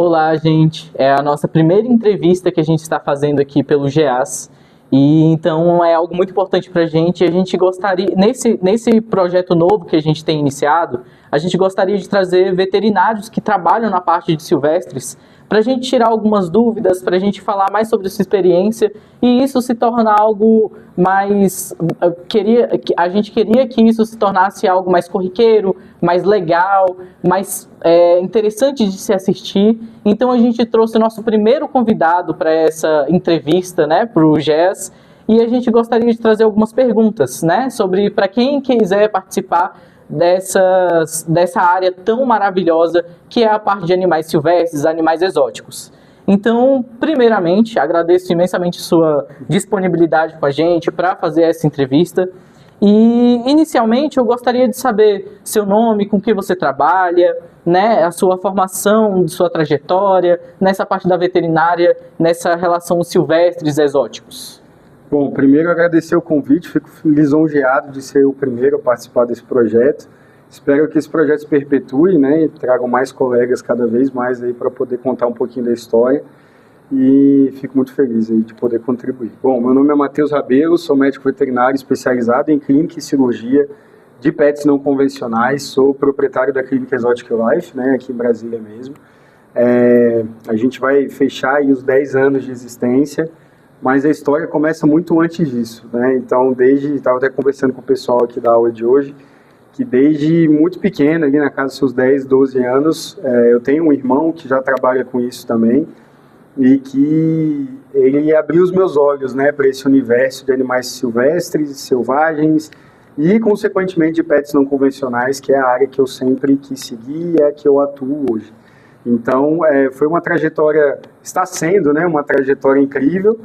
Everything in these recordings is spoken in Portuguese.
Olá, gente. É a nossa primeira entrevista que a gente está fazendo aqui pelo GEAS. E então é algo muito importante para a gente. A gente gostaria, nesse projeto novo que a gente tem iniciado, a gente gostaria de trazer veterinários que trabalham na parte de silvestres para a gente tirar algumas dúvidas, para a gente falar mais sobre essa experiência e isso se tornar algo mais... A gente queria que isso se tornasse algo mais corriqueiro, mais legal, mais interessante de se assistir. Então a gente trouxe o nosso primeiro convidado para essa entrevista, né, para o GES, e a gente gostaria de trazer algumas perguntas, né, sobre para quem quiser participar dessa área tão maravilhosa que é a parte de animais silvestres, animais exóticos. Então, primeiramente, agradeço imensamente sua disponibilidade com a gente para fazer essa entrevista. E, inicialmente, eu gostaria de saber seu nome, com que você trabalha, né, a sua formação, sua trajetória, nessa parte da veterinária, nessa relação silvestres exóticos. Bom, primeiro agradecer o convite, fico lisonjeado de ser o primeiro a participar desse projeto. Espero que esse projeto se perpetue, né, e tragam mais colegas cada vez mais aí para poder contar um pouquinho da história e fico muito feliz aí de poder contribuir. Bom, meu nome é Matheus Rabelo, sou médico veterinário especializado em clínica e cirurgia de pets não convencionais, sou proprietário da Clínica Exotic Life, né, aqui em Brasília mesmo. A gente vai fechar aí os 10 anos de existência, mas a história começa muito antes disso, né? Então, estava até conversando com o pessoal aqui da aula de hoje, que desde muito pequeno, ali na casa dos seus 10, 12 anos, eu tenho um irmão que já trabalha com isso também, e que ele abriu os meus olhos, né, para esse universo de animais silvestres, selvagens, e, consequentemente, de pets não convencionais, que é a área que eu sempre quis seguir e é a que eu atuo hoje. Então, foi uma trajetória, está sendo, né, uma trajetória incrível.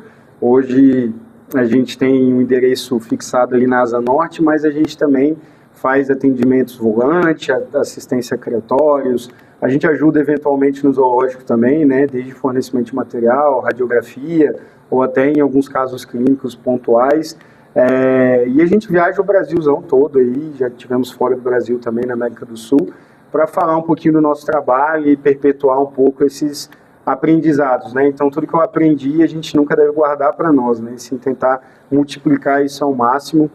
Hoje a gente tem um endereço fixado ali na Asa Norte, mas a gente também faz atendimentos volante, assistência a criatórios, a gente ajuda eventualmente no zoológico também, né, desde fornecimento de material, radiografia, ou até em alguns casos clínicos pontuais. E a gente viaja o Brasilzão todo aí, já tivemos fora do Brasil também, na América do Sul, para falar um pouquinho do nosso trabalho e perpetuar um pouco esses aprendizados, né? Então, tudo que eu aprendi, a gente nunca deve guardar para nós, né? Sim, tentar multiplicar isso ao máximo,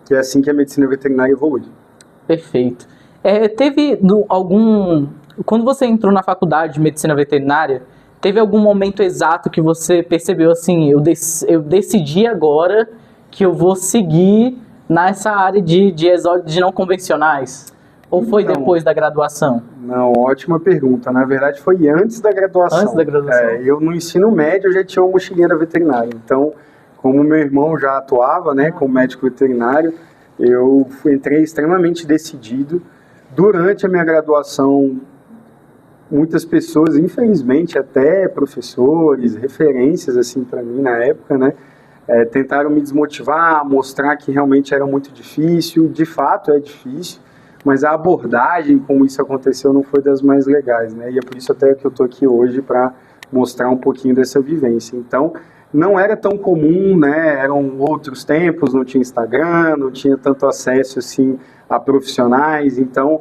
que é assim que a medicina veterinária evolui. Perfeito. Quando você entrou na faculdade de medicina veterinária, teve algum momento exato que você percebeu assim, eu decidi agora que eu vou seguir nessa área de não convencionais? Ou foi depois da graduação? Não, ótima pergunta. Na verdade, foi antes da graduação. Antes da graduação. Eu, no ensino médio, já tinha uma mochilinha da veterinária. Então, como meu irmão já atuava, né, como médico veterinário, eu entrei extremamente decidido. Durante a minha graduação, muitas pessoas, infelizmente, até professores, referências assim para mim na época, né, tentaram me desmotivar, mostrar que realmente era muito difícil. De fato, é difícil. Mas a abordagem como isso aconteceu não foi das mais legais, né? E é por isso até que eu estou aqui hoje para mostrar um pouquinho dessa vivência. Então, não era tão comum, né? Eram outros tempos, não tinha Instagram, não tinha tanto acesso assim a profissionais. Então,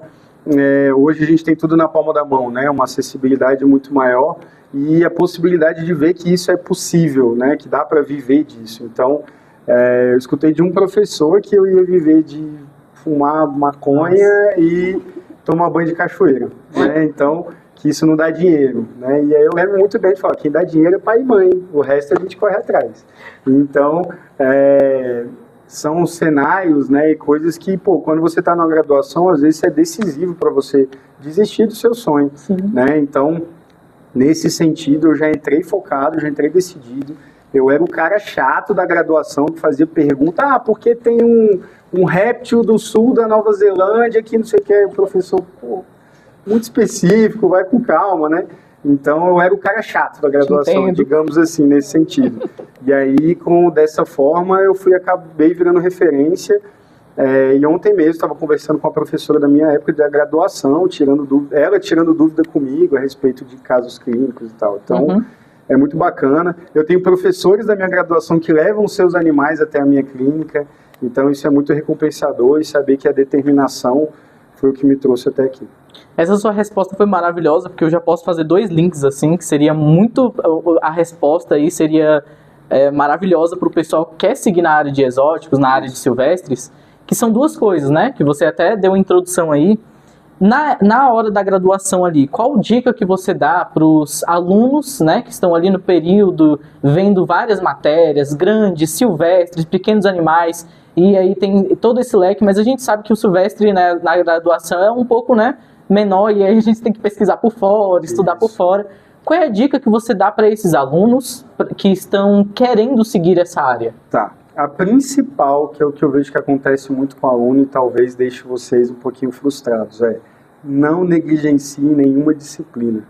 hoje a gente tem tudo na palma da mão, né? Uma acessibilidade muito maior e a possibilidade de ver que isso é possível, né? Que dá para viver disso. Então, eu escutei de um professor que eu ia viver de fumar maconha e tomar banho de cachoeira, né? Então, que isso não dá dinheiro, né? E aí eu lembro muito bem de falar, quem dá dinheiro é pai e mãe, o resto a gente corre atrás. Então, são cenários, né, e coisas que, quando você está na graduação, às vezes é decisivo para você desistir do seu sonho, né? Então, nesse sentido, eu já entrei focado, já entrei decidido. Eu era o cara chato da graduação que fazia pergunta, por que tem um réptil do sul da Nova Zelândia que não sei o que, o professor, muito específico, vai com calma, né? Então eu era o cara chato da graduação, digamos assim, nesse sentido. E aí, dessa forma, acabei virando referência. E ontem mesmo estava conversando com a professora da minha época da graduação, ela tirando dúvida comigo a respeito de casos clínicos e tal. Então, é muito bacana. Eu tenho professores da minha graduação que levam seus animais até a minha clínica, então isso é muito recompensador, e saber que a determinação foi o que me trouxe até aqui. Essa sua resposta foi maravilhosa, porque eu já posso fazer 2 links assim, que seria muito... A resposta aí seria maravilhosa para o pessoal que quer seguir na área de exóticos, na área de silvestres, que são 2 coisas, né? Que você até deu uma introdução aí. Na hora da graduação ali, qual dica que você dá para os alunos, né, que estão ali no período, vendo várias matérias, grandes, silvestres, pequenos animais, e aí tem todo esse leque, mas a gente sabe que o silvestre, né, na graduação é um pouco, né, menor, e aí a gente tem que pesquisar por fora, estudar por fora. Qual é a dica que você dá para esses alunos que estão querendo seguir essa área? Tá. A principal, que é o que eu vejo que acontece muito com o aluno e talvez deixe vocês um pouquinho frustrados, não negligencie nenhuma disciplina.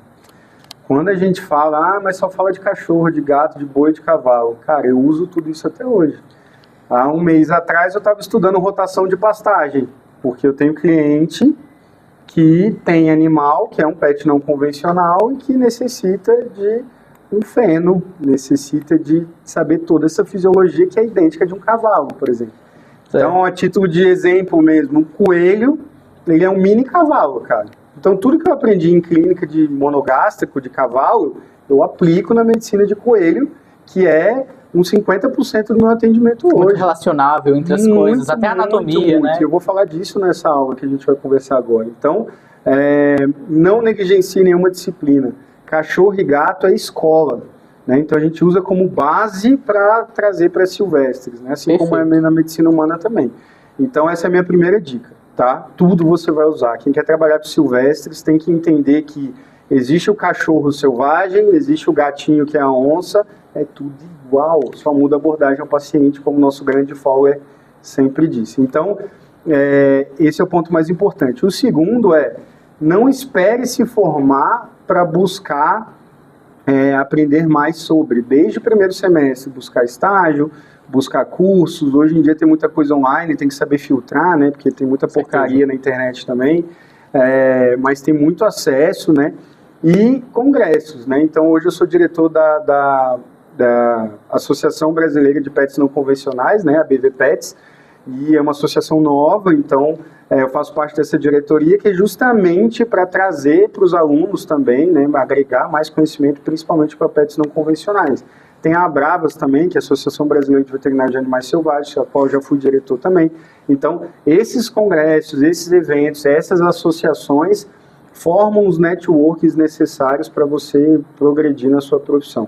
Quando a gente fala, mas só fala de cachorro, de gato, de boi, de cavalo. Cara, eu uso tudo isso até hoje. Há um mês atrás eu estava estudando rotação de pastagem, porque eu tenho cliente que tem animal, que é um pet não convencional e que necessita de um feno, necessita de saber toda essa fisiologia que é idêntica de um cavalo, por exemplo. Certo. Então, a título de exemplo mesmo, um coelho, ele é um mini cavalo, cara. Então, tudo que eu aprendi em clínica de monogástrico, de cavalo, eu aplico na medicina de coelho, que é uns 50% do meu atendimento hoje. Muito relacionável entre as coisas, até a anatomia, né? Eu vou falar disso nessa aula que a gente vai conversar agora. Então, não negligencie nenhuma disciplina. Cachorro e gato é escola, né? Então a gente usa como base para trazer para silvestres, né? Assim Perfeito. Como é na medicina humana também. Então essa é a minha primeira dica, tá? Tudo você vai usar. Quem quer trabalhar com silvestres tem que entender que existe o cachorro selvagem, existe o gatinho que é a onça, é tudo igual, só muda a abordagem ao paciente, como o nosso grande Fowler sempre disse. Então, esse é o ponto mais importante. O segundo não espere se formar para buscar aprender mais sobre, desde o primeiro semestre, buscar estágio, buscar cursos. Hoje em dia tem muita coisa online, tem que saber filtrar, né, porque tem muita porcaria na internet também, mas tem muito acesso, né, e congressos, né. Então hoje eu sou diretor da Associação Brasileira de Pets Não Convencionais, né, a BV Pets, e é uma associação nova, então eu faço parte dessa diretoria que é justamente para trazer para os alunos também, né, agregar mais conhecimento, principalmente para pets não convencionais. Tem a Abravas também, que é a Associação Brasileira de Veterinária de Animais Selvagens, a qual eu já fui diretor também. Então, esses congressos, esses eventos, essas associações formam os networks necessários para você progredir na sua profissão.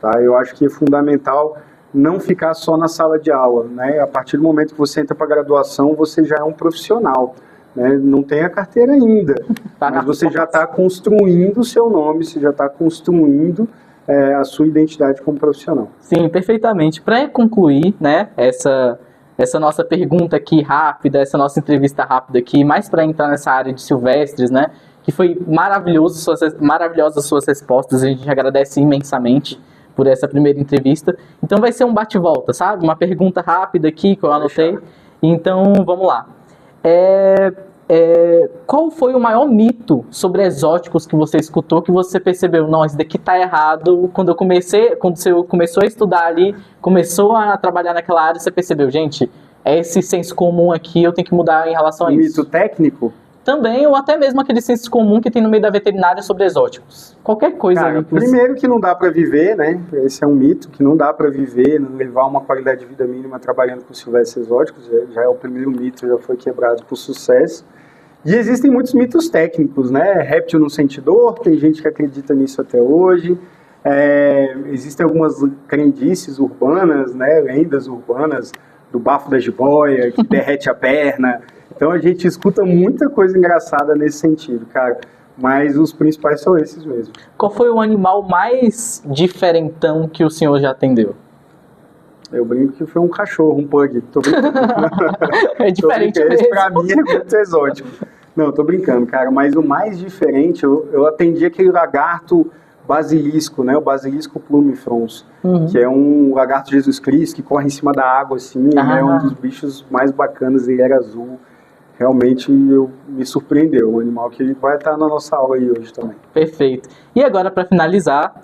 Tá? Eu acho que é fundamental não ficar só na sala de aula, né? A partir do momento que você entra para a graduação, você já é um profissional, né? Não tem a carteira ainda, mas você já está construindo o seu nome, você já está construindo a sua identidade como profissional. Sim, perfeitamente. Para concluir, né, essa nossa pergunta aqui rápida, essa nossa entrevista rápida aqui, mais para entrar nessa área de silvestres, né, que foi maravilhosas suas respostas, a gente agradece imensamente por essa primeira entrevista. Então vai ser um bate-volta, sabe? Uma pergunta rápida aqui que eu anotei. Então, vamos lá. Qual foi o maior mito sobre exóticos que você escutou, que você percebeu, não, isso daqui tá errado, quando você começou a estudar ali, começou a trabalhar naquela área, você percebeu, gente, esse senso comum aqui eu tenho que mudar em relação a isso. Mito técnico? Também, ou até mesmo aquele senso comum que tem no meio da veterinária sobre exóticos. Qualquer coisa. Cara, ali. Primeiro que não dá para viver, né? Esse é um mito, que não dá para viver, levar uma qualidade de vida mínima trabalhando com silvestres exóticos, já é o primeiro mito, já foi quebrado por sucesso. E existem muitos mitos técnicos, né? Réptil não sente dor, tem gente que acredita nisso até hoje. Existem algumas crendices urbanas, né? Lendas urbanas do bafo da jiboia, que derrete a perna. Então a gente escuta muita coisa engraçada nesse sentido, cara. Mas os principais são esses mesmo. Qual foi o animal mais diferentão que o senhor já atendeu? Eu brinco que foi um cachorro, um pug. Tô brincando. É diferente mesmo. Esse pra mim é muito exótico. Não, tô brincando, cara. Mas o mais diferente, eu atendi aquele lagarto basilisco, né? O basilisco plumifrons, que é um lagarto Jesus Cristo que corre em cima da água, assim. Ele é um dos bichos mais bacanas, ele era azul. realmente me surpreendeu. Um animal que vai estar na nossa aula aí hoje também. Perfeito. E agora, para finalizar,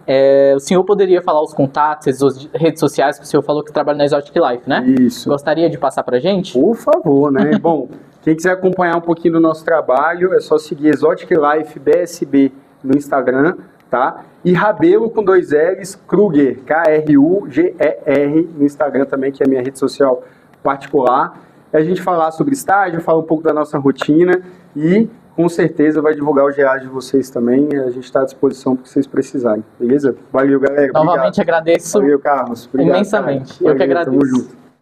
o senhor poderia falar os contatos, as redes sociais, que o senhor falou que trabalha na Exotic Life, né? Isso. Gostaria de passar para a gente? Por favor, né? Bom, quem quiser acompanhar um pouquinho do nosso trabalho, é só seguir Exotic Life BSB no Instagram, tá? E Rabelo com 2 L's, Kruger, K-R-U-G-E-R, no Instagram também, que é a minha rede social particular. A gente falar sobre estágio, falar um pouco da nossa rotina e com certeza vai divulgar o GA de vocês também. A gente está à disposição para que vocês precisarem, beleza? Valeu, galera. Novamente obrigado. agradeço. Valeu, Carlos. Obrigado, imensamente. cara. Eu que Valeu, agradeço. Tamo junto.